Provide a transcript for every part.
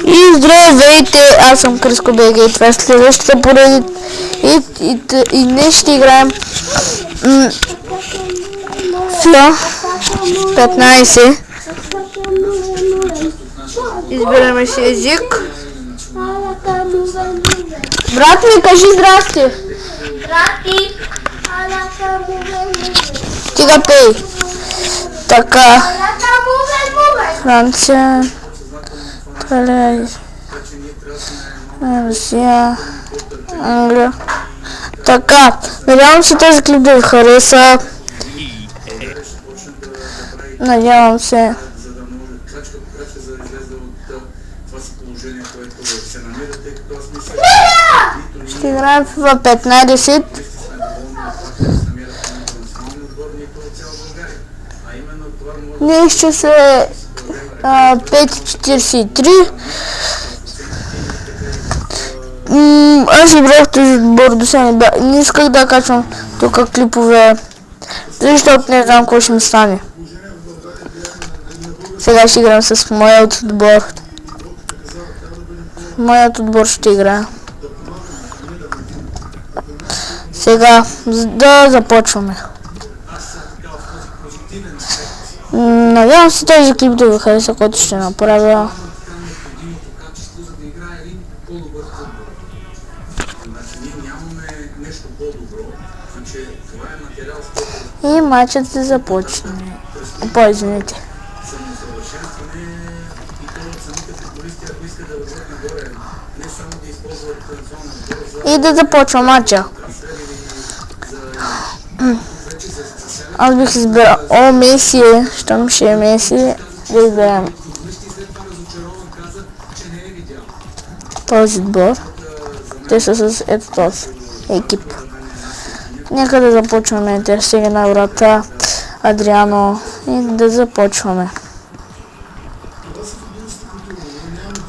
И здравейте, аз съм Криско БГ и това е следващата поредица и днес ще играем FIFA 15. Избираме си език. Брат ми, кажи здрасти. Здрасти. Стига пей. Така. Франция. Италия. Русия. Англия. Така. Надявам се този клип да ви хареса. Надявам се. Ще играем в 15. Днес ще се 5:43. Аз избрах този отбор до сега. Не исках да качвам тук клипове, защото не знам какво ще ми стане. Сега ще играем с моят отбор. Моят отбор ще играе. Сега да започваме. Надявам се този клип да ви хареса, който ще направя. И матчът се започне. Извините. И да започва матча. Аз бих избрал Меси, щом ще е Меси, да изберем този отбор. Те са с ето този екип. Нека да започваме. Те ще на врата Адриано и да започваме.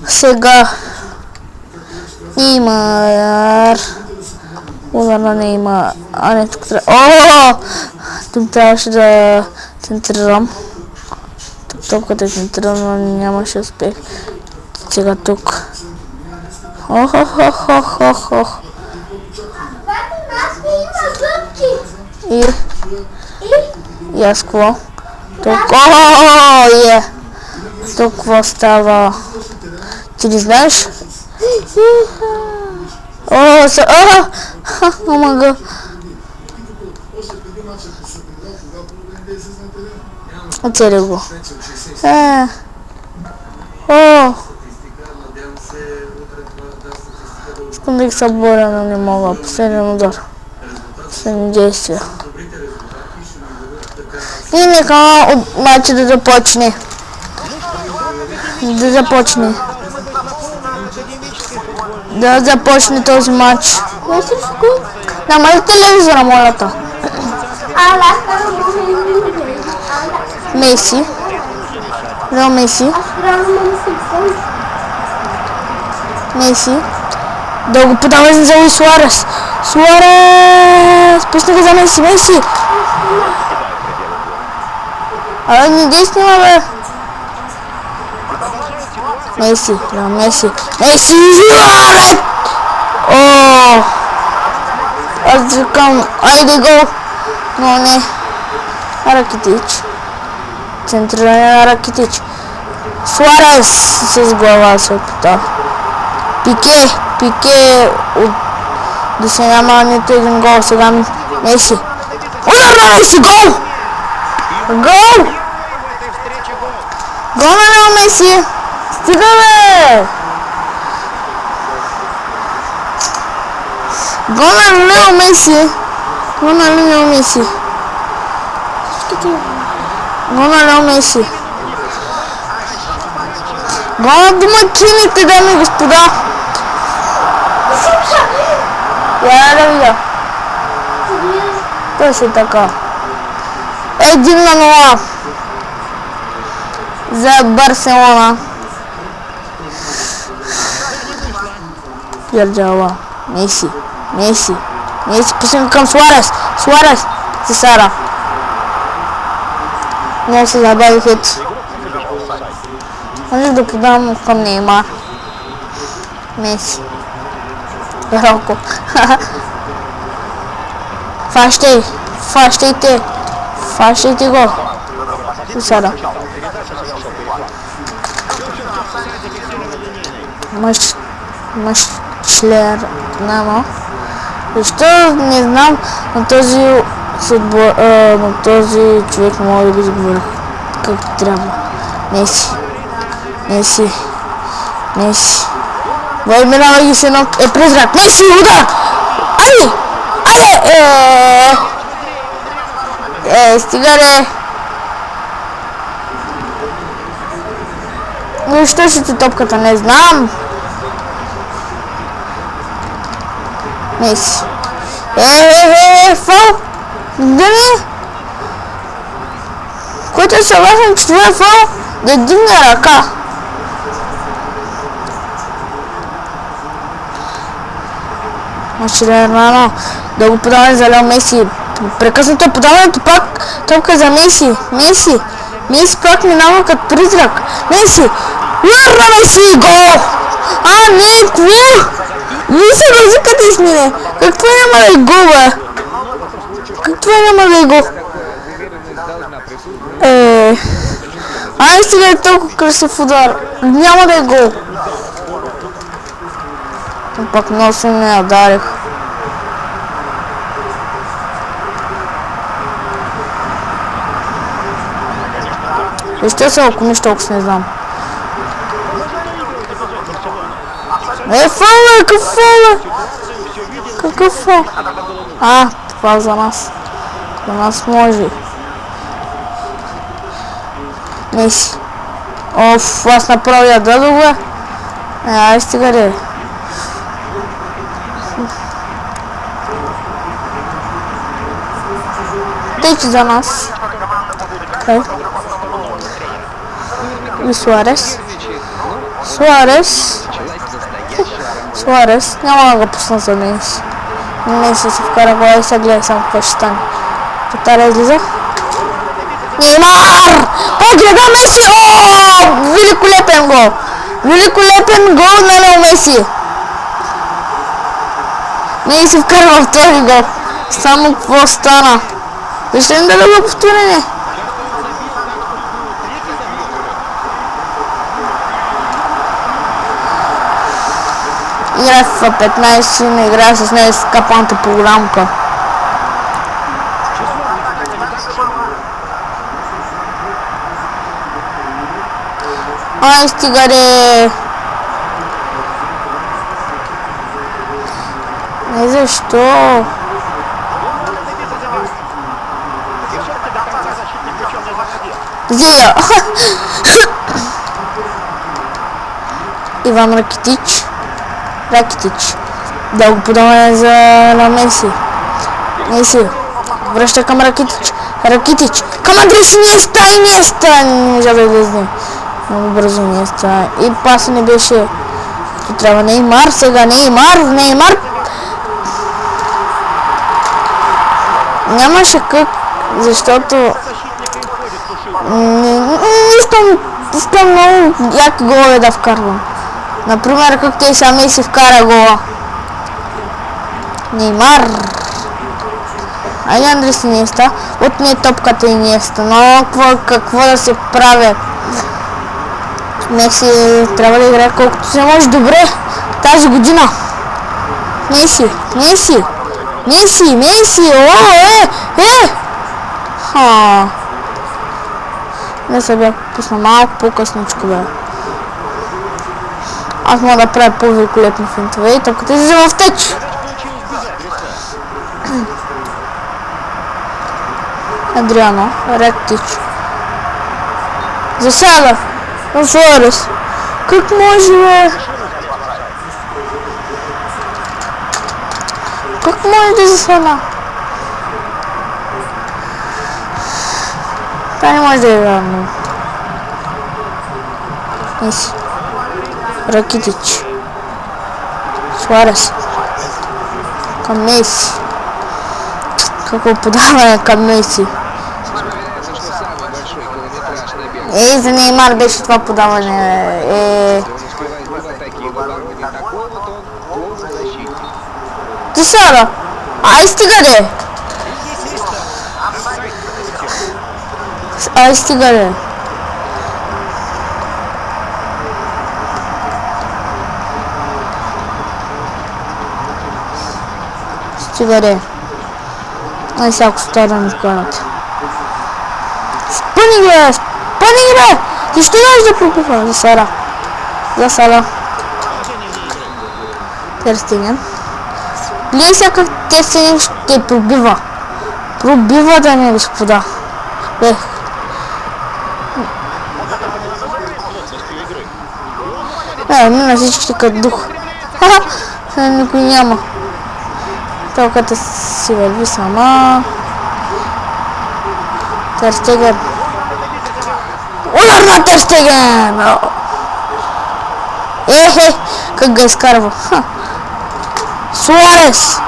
Сега Неймар. Удар на Неймар. А не, тук трябва. Тук трябваше да центрирам. Топката е центрирана, но нямаше успех. Сега тук. Ох. И аз какво? Тук. Тук какво става? Ти не знаеш? Омага. Оцели го. Искам да ги съборя, но не мога. Последен удар. Последни действия. И нека матча да започне. Да започне този матч. Намали телевизора, молята. Меси. Меси. Да го подаваме за Суарес. Пусни го за Меси. Абе, не действаме, бе. Меси. Аз викам, айде гол. Но не. Ракитич. Центриране на Ракитич. Суарес с глава се опита. Пике да се няма нито един гол. Сега Меси. Удар на Меси, гол! Гол на Меси! Стига, бе! Гол на Лео Меси! Гол на домакините, дами и господа! Я да видя. Точно така. 1:0 за Барселона. Ярджава. Меси. Пусна към Суарес. За Сара. Не се забави хит. Можешь да подам към Неймар. Меси. Роко. Фащайте го. Сега. Мъшлер. Няма. Защо не знам на този на този човек мога да го изговоря както трябва. Меси. Вой минава ги с едно призрак. Меси, удар! Айде! Стига де! Защо ще ти топката? Не знам. Меси. Фал! Дали? Който е съгласен, че това е фал, да дигне ръка. Рано да го подаваме за Лео Меси. Прекъснато подаването пак топка за Меси. Меси пак минава като призрак. Меси! Удар на Меси! Гол! Не! Какво? Вие се разикате с мене. Какво няма да е гол, бе? Какво няма да е гол? Сега е толкова красив удар. Няма да е гол. Пак много се не ударих. Защо се окуниш толкова, не знам. Фал, какъв фал? Това за нас. За нас може. Меси. Аз направо я дадох, бе. Ай, стига де. Тече за нас. И Суарес. Няма да го пусна за Меси. Меси се вкара гола и се гледа само какво ще стане. Петара излиза. Неймар! Гледа Меси! Великолепен гол на Лео Меси! Меси вкара в този гол. Само какво стана? Защо не да го повторение? Играе в 15, не играе с нея с капаната програмка. Стига де! Не защо? Зия! Иван Ракитич. Да го подаваме на Меси. Връща към Ракитич. Към Андрес Инеста. Не можа да излезне. Много бързо Инеста. И паса не беше. Трябва Неймар. Сега Неймар. Нямаше как, защото не искам много яки голове да вкарвам. Например, как той сами си вкара гола. Неймар. Айде Андрес Инеста. Отне топката Инеста. Но какво да се прави? Меси трябва да играе колкото се може добре тази година. Меси. Не се бях пусна малко по-късничко, бе. Аз мога да правя по-великолепни финтове и топката излиза в теч. Адриано, Рактич. Засяга. Суарес. Как може, бе? Как може да засяга? Това не може да е вярно. Меси. Ракитич. Суарес. Към Меси. Какво подаване към Меси? Ей, за Неймар беше това подаване. Ти Сара! Ай, стига де! Ай, стига де! Стига де! Ай, всяко стара да ми вкарат. Спъни бе! Спъни бе! Ти стигаш да пробива за Сара. За Сара. Тер Стеген. Гледай сега как Тер Стеген ще пробива. Пробива да не, господа. Бе. Мина всички като дух. Ха-ха. Сега никой няма. Толката си върви сама. Тер Стеген. Удар на Тер Стеген! Ехе! Как го изкарва. Суарес!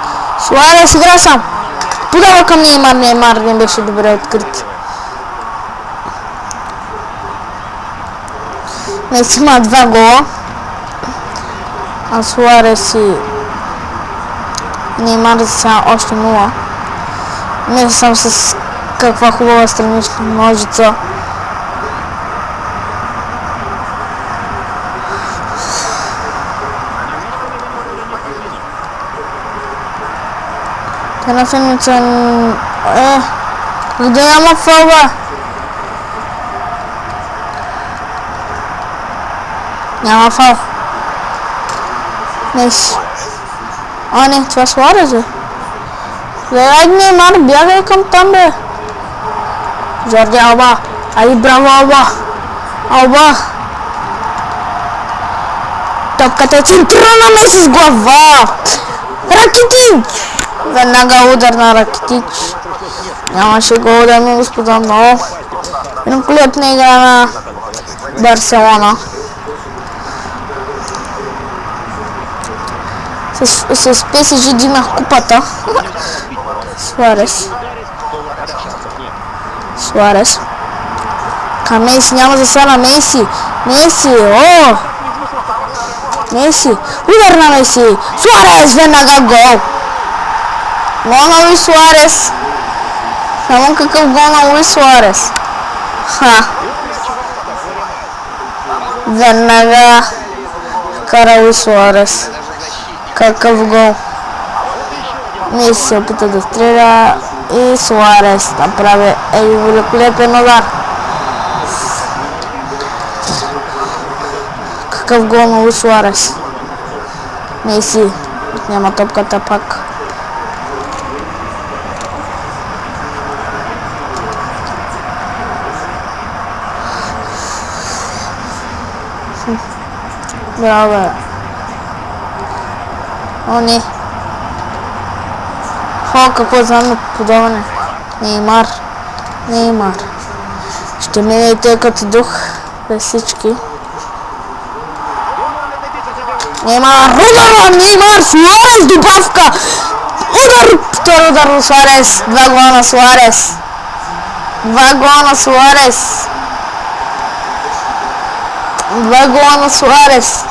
Суарес игра сам! Подава към Неймар. Неймар не беше добре открит. Меси има 2 гола. А Суарес и Неймар са още 0. Не съм с каква хубава странична ножица. Една седмица къде няма фалба? Няма фал. Меси. А, не, това Суарес е. Гледай, Неймар, бягай към там, бе. Жорди Алба. Ай, браво, Алба. Алба. Топката е центрирана, Меси с глава. Ракитич. Веднага удар на Ракитич. Нямаше гол, дами и господа, но великолепна игра на Барселона. С ПСЖ дигнах купата. Суарес. Суарес. Към Меси, няма засада Меси. Меси, о! Меси. Удар на Меси. Суарес, веднага гол. Гол на Луис Суарес. Само какъв гол на Луис Суарес. Ха. Веднага кара Луис Суарес. Какъв гол. Меси се опита да стреля и Суарес направи великолепен удар. Какъв гол на Луис Суарес. Меси няма топката пак. Браво, бе. О, не. О, какво знаме подаване. Неймар. Неймар. Ще мине и тъй като дух без всички. Неймар. Удар на Неймар. Суарес добавка. Удар. Втори удар на Суарес. 2 гола на Суарес. 2 гола на Суарес. 2 гола на Суарес.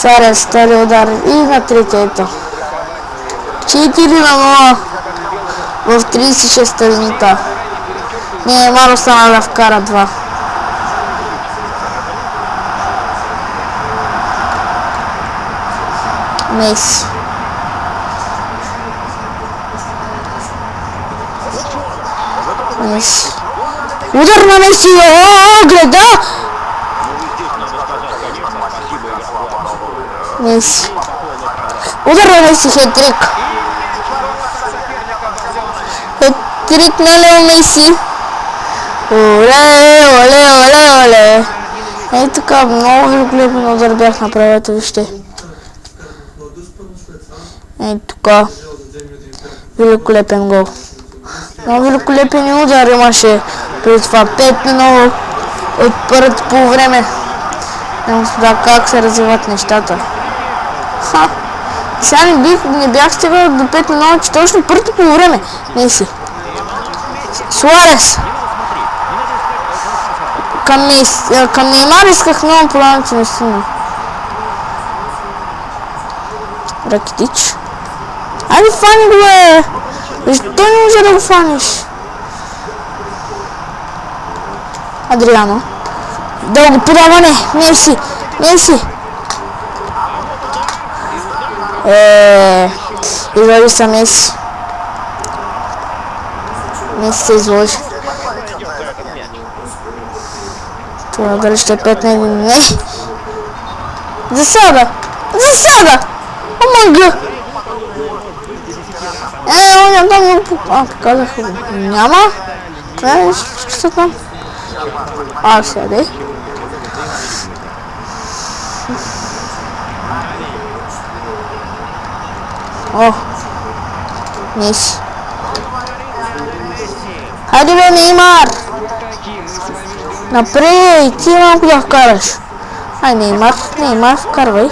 Суарес втори удар и на третието. 4-0 в 36-та минута. Неймар остана да вкара 2. Меси. Меси. Удар на Меси. О, гледа! Меси. Удар на Меси, хет-трик. Хет-трик на Лео Меси. Оле, оле, оле, оле. Ей така, много великолепен удар бях направил, вижте. Ей така. Великолепен гол. Много великолепен удар имаше преди това. 5-0 от първото полувреме. Не господа, как се развиват нещата. Ха! Сега не бях стигал до 5-0, че точно първото полувреме. Меси. Суарес. Към Неймар исках много планове, че не стигна. Ракитич. Айде фани го бе! Защо не може да го фаниш? Адриано. Дълго подаване! Мерси! Изложи се Меси. Меси се изложи. Това дали ще е 5 на 1? Не! Засада! Омага! Он там много показах. Няма. Това е нещо там. Сега. Меси. Хайде бе, Неймар! Напред! Ти малко да вкараш. Ай, Неймар, вкарвай.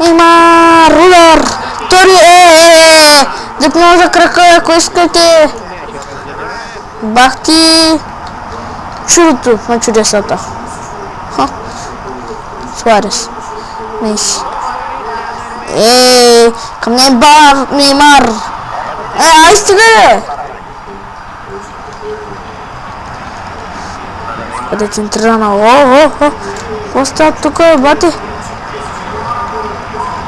Неймар! Удар! Тори! Дъпнал за крака, ако искате. Бах ти чудото на чудесата. Суарес. Меси. Към Неймар! Ай, стига бе! Къде центрирана? Какво става тук, бати?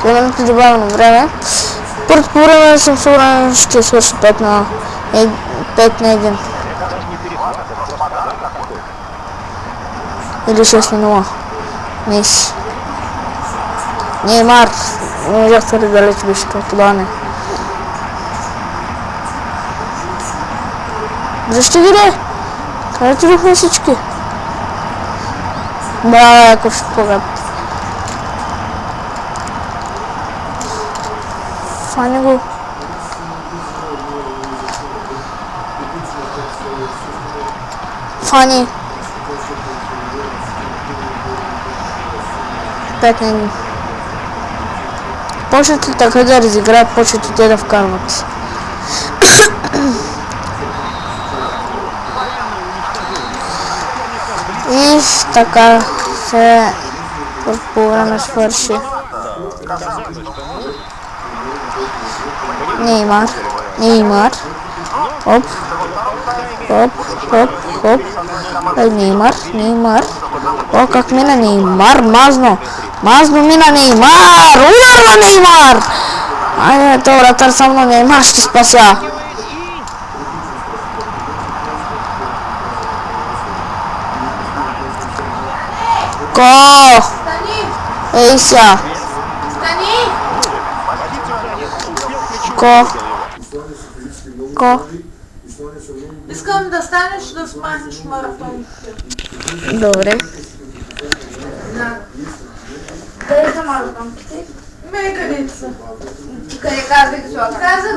Времето добавено време. Първо по време съм сигурен, ще свърши 5 на 1. Или 6 на 0. Меси. Неймар. Не можах твърде далеч беше това подаване. Дръжте ги де! Къде тръгнахме всички? Браво, ако ще погад. Фани го. Фани. 5 на 1. Почнат ли така да разиграят, почват и те да вкарват. И така се по време свърши. Неймар. Хоп. Неймар. О, как мина Неймар, мазно мина Неймар! Удар на Неймар! Айде, това вратар само на Неймар ще спася. Ей ся! Искам да станеш да смахнеш маратонките. Добре. Къде са маратонките? Къде са? Къде казах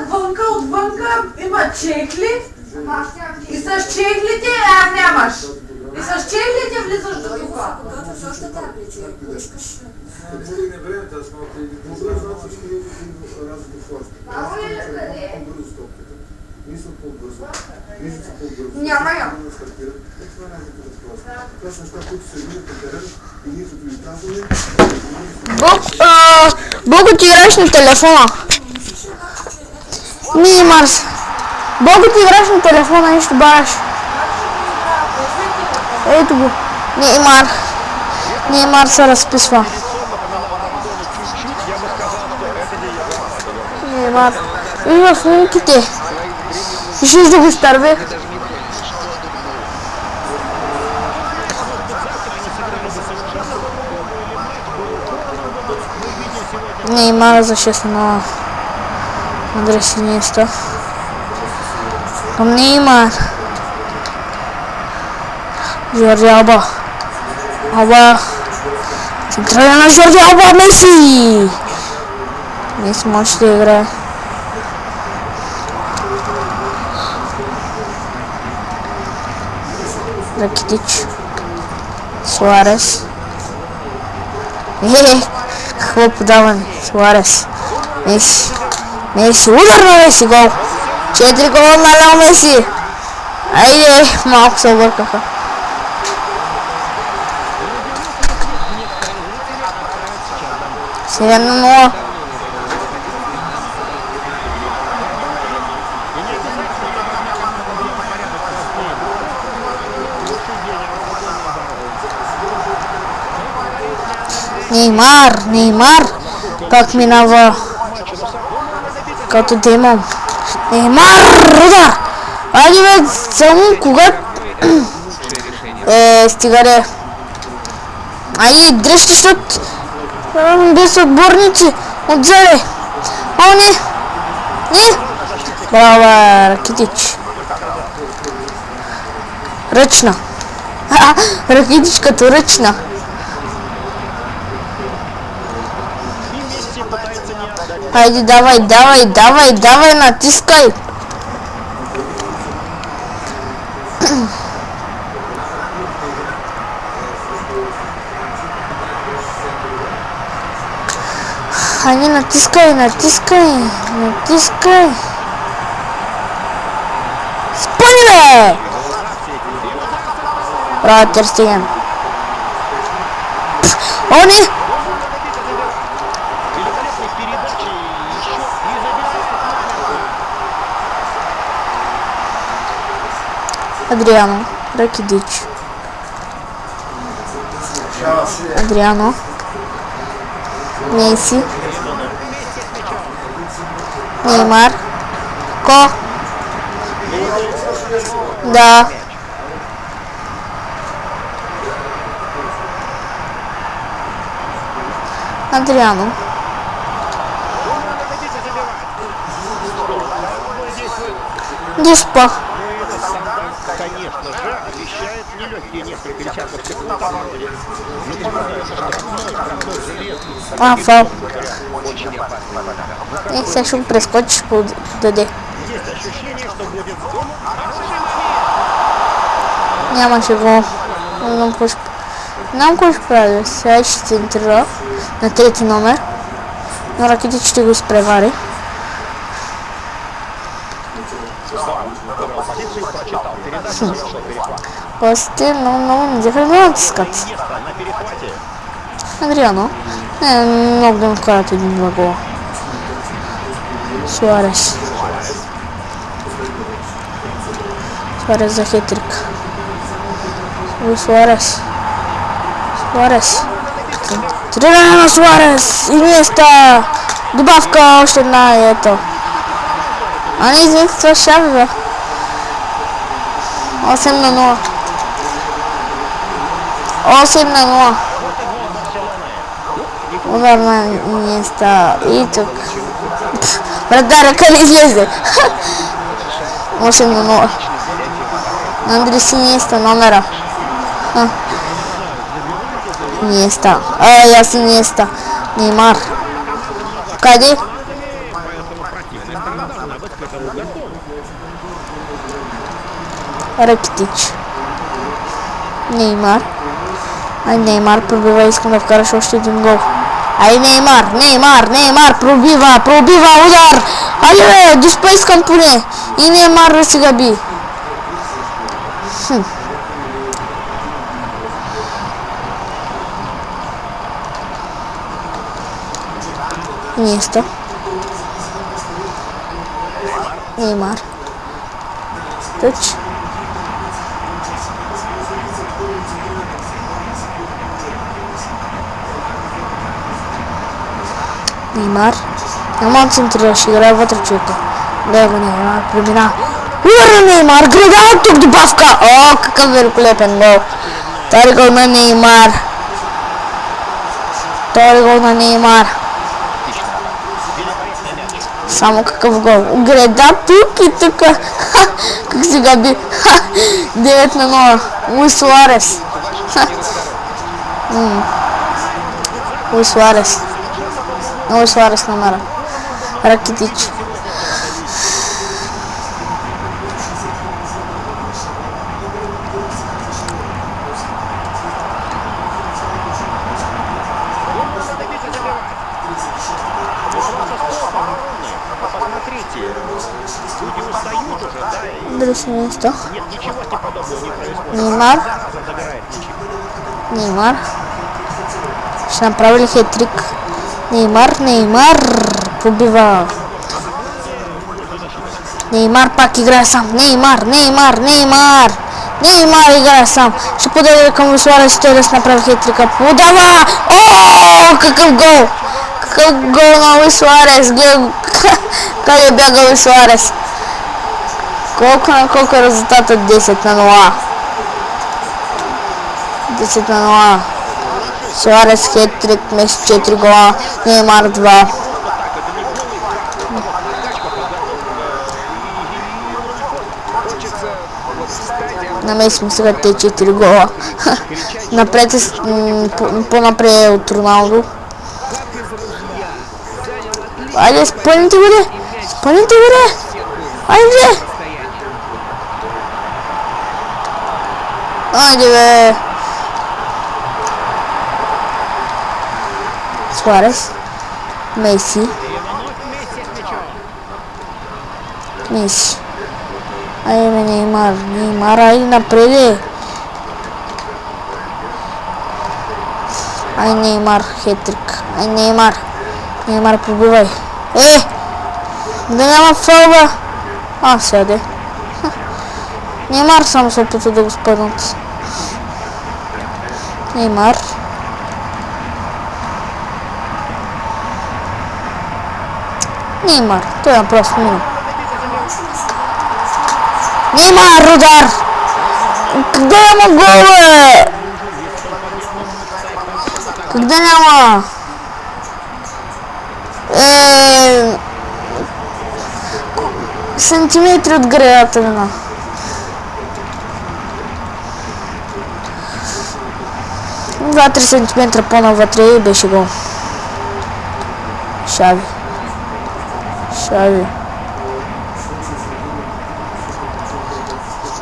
вънка, отвънка има чехли. И с чехлите нямаш. И с чехлите влизаш до тук. Няма я. Бого, ти играеш на телефона. Неймар. Бого, ти играеш на телефона, нищо бараш. Ето го. Неймар се разписва. Неймар. И в снимките. Виж да го изтърве. Неймар за 6 на Андрес Иньеста. Към Неймар. Жорди Алба. Централен на Жорди Алба. Меси може да играе. Ракитич. Суарес. Какво подаване? Суарес. Меси. Удар на Меси. Гол. 4 гола на Лео Меси. Айде, малко се объркаха. Сирено. Неймар, как минава като демон. Неймар, удар! Айде бе, само кога... стигаре. Айде, дръжте, защото... без отборници, отзаде. О, не! Не! Браво, Ракитич. Ръчна. Ракитич като ръчна. Хайде, давай, натискай! Хайде, натискай! Спъни, бе! Браво, Тер Стеген. О, не! Адриано, Ракитич. Адриано. Месси. Неймар. Ко. Да. Адриано. Диспа. Конечно же, обещает нелегкие несколько десятков секунд. Фал. Сега ще го прескочиш по даде. Нямаше го. Не знам кой ще прави. Сега ще центрира на трети номер. Но Ракитич ще го изпревари. Пасите много не взеха да натискат. Адриано. Не, много да му вкарат един-два гола. Суарес. Суарес за хетрик. Суарес. Трениране на Суарес. Иньеста. Добавка още една и ето. А не, извините, това шави, бе. 8-0. 8-0. Удар на Иньеста. И тук. Брат, ръка не излезе. 8-0. Андрес Иньеста номера. Иньеста. Аз Иньеста. Неймар. Къде? Ракитич. Неймар. Ай, Неймар пробива, искам да вкараш още един гол. Ай, Неймар, пробива, удар! Айде, бе, диспа искам поне. И Неймар да си габи. Иньеста. Неймар. Тъч. Неймар. Няма да центрираш, играе вътре човека. Дай го Неймар, премина. Удар на Неймар, града от тук добавка. О, какъв великолепен гол. Втори гол на Неймар. Само какъв гол. Града тук и тук. Как си габи. 9-0. Луис Суарес. Луис Суарес номера. Ракитич. Место. Неймар. Ще направили хетрик. Неймар пробива. Неймар пак играе сам. Неймар играе сам. Ще подаде към Суарес, той да се направи хитрика. Подава! О, какъв гол! Какъв гол на Луис Суарес. Къде бяга Луис Суарес? Колко е резултатът? 10-0. 10-0. Суарес хитрик, Меси 4 гола, Неймар 2. На Меси му сега те 4 гола. Напред е по-напред от Роналдо. Айде, спъните го де! Айде! Айде бе! Суарес, Меси. Айде бе, Неймар, айде напреде! Ай, Неймар, хетрик. Ай, Неймар, пробивай. Да няма фол, бе. Сяде. Неймар само се опита да го спънат. Неймар, той е просто мина. Неймар, удар! Къде няма гол, бе? Къде няма? Сантиметри от гредата мина. Два-три сантиметра по-навътре и беше гол. Шави.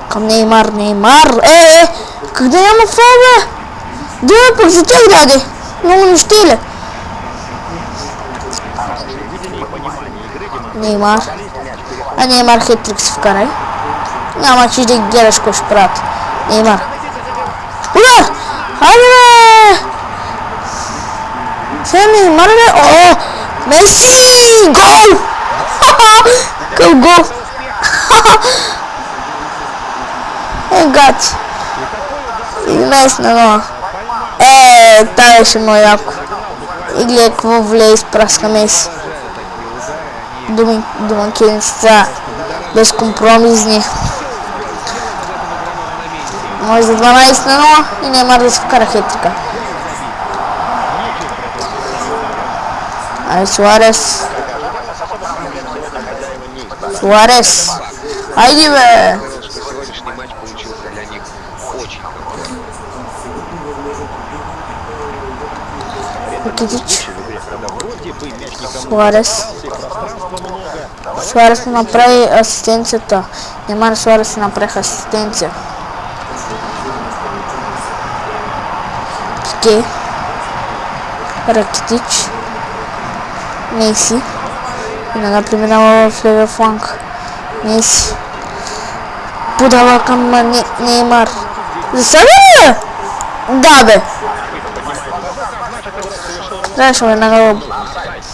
Към Неймар. Къде няма фол, бе? Да, пък за тях даде. Много нещили. Неймар. Неймар хитрик си вкарай. Няма че да гледаш какво ще правят. Неймар. Удар! Хайде, бе! Сега Неймар, бе! Меси! Гол! Какъв гол! Гати! 11-0. Та беше много яко. И гледай какво влее изпраска Меси. Домакинцата безкомпромисни. Може за 12-0 и Неймар да се вкара хитрика. Айде, Суарес. Айде, бе! Ракитич. Суарес не направи асистенцията. Неймар, Суарес не направиха асистенция. Пике. Ракитич. Меси. Веднага преминава в левия фланг. Меси. Подава към Неймар. Засади, бе! Да, бе! Трябваше веднага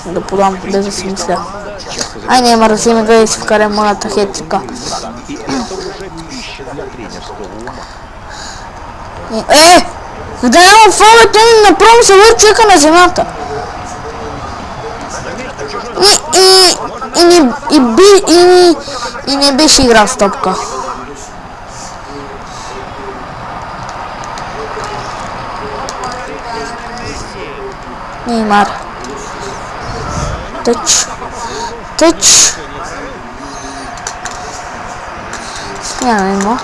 да подам, да си мисля. Ай, Неймар да вземе да си вкаря моята хетрика. Къде няма фол, бе? Той направо се върчека на земята. И не беше играл с топка. Неймар. Тъч. Смяна има.